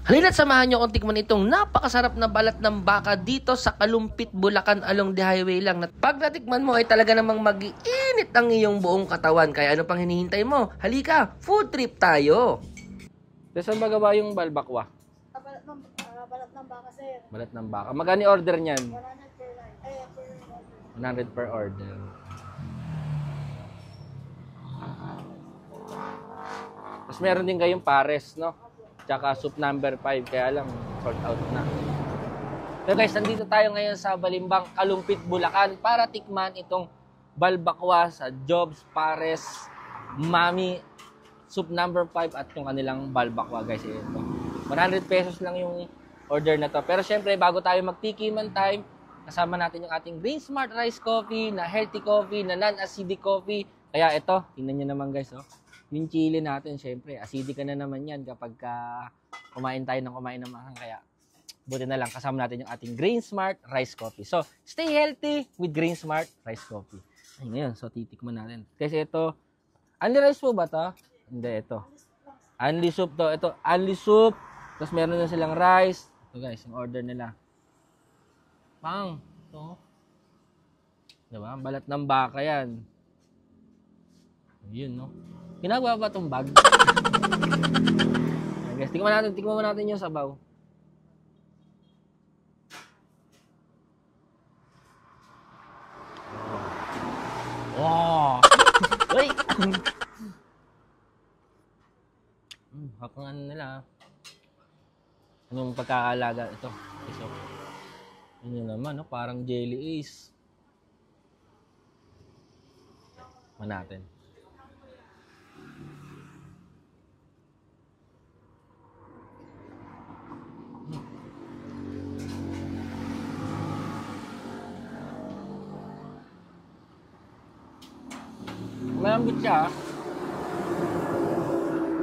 Halina't samahan nyo kung tikman itong napakasarap na balat ng baka dito sa Kalumpit, Bulacan along the highway lang. Pag natikman mo ay talaga namang mag-iinit ang iyong buong katawan. Kaya ano pang hinihintay mo? Halika, food trip tayo! Saan ba gawa yung balbakwa? Balat ng baka, sir. Balat ng baka. Magkano order niyan? 100 per line. 100 per order. Tapos meron din kayong pares, no? Tsaka soup number 5, kaya lang sold out na. So guys, nandito tayo ngayon sa Balimbang, Kalumpit, Bulacan para tikman itong balbakwa sa Jobs, Pares, Mami, soup number 5 at yung kanilang balbakwa guys. Ito. 100 pesos lang yung order na to. Pero syempre, bago tayo magtikiman time, kasama natin yung ating Green Smart Rice Coffee, na healthy coffee, na non-acidic coffee. Kaya ito, tingnan nyo naman guys, oh. Yung chili natin, syempre, acidic na naman yan kapag kumain tayo ng mahang. Kaya, buti na lang, kasama natin yung ating Green Smart Rice Coffee. So, stay healthy with Green Smart Rice Coffee. Ay, ngayon, so titikman natin. Kasi ito, only rice po ba ito? Hindi, ito. Only soup to. Ito, only soup. Tapos meron na silang rice. Ito guys, yung order nila. Pang. Ito. Diba? Balat ng baka yan. Yun, no? Ginagawa ba itong bag? Ayan, guys, tingnan mo natin yung sabaw. Wow! Uy! Hapang ano nila. Anong pagkakalaga ito? So, ano naman, no? Parang jelly ace. Natin. Malambot siya.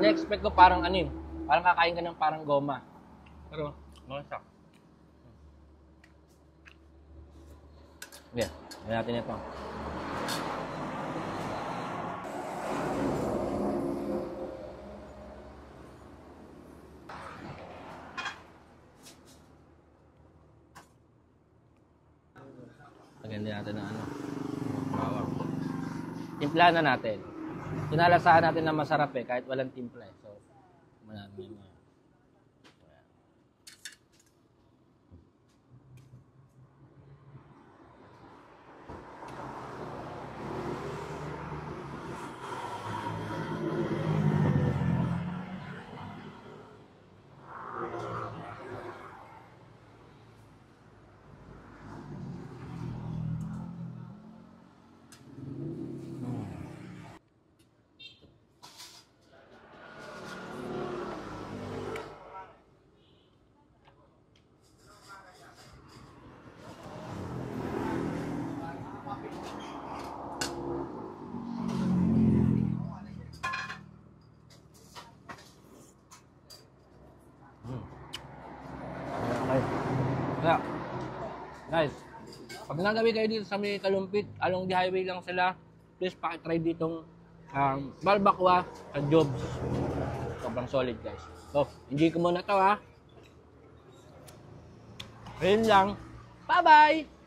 Na-expect ko parang ano yun. Parang kakain ka ng parang goma. Pero, ano siya? Okay, gawin natin ito. Lagyan din natin ng ano. Bawang. Timpla na natin. Sinalasahan natin na masarap eh, kahit walang timpla eh. So, mananamin mo. Kaya, guys, pag nagabi kayo dito sa may Kalumpit, along the highway lang sila, please pakitry ditong balbakwa sa Jobs. Sobrang solid guys. So, enjoy ko muna to ha. Ayun lang. Bye-bye!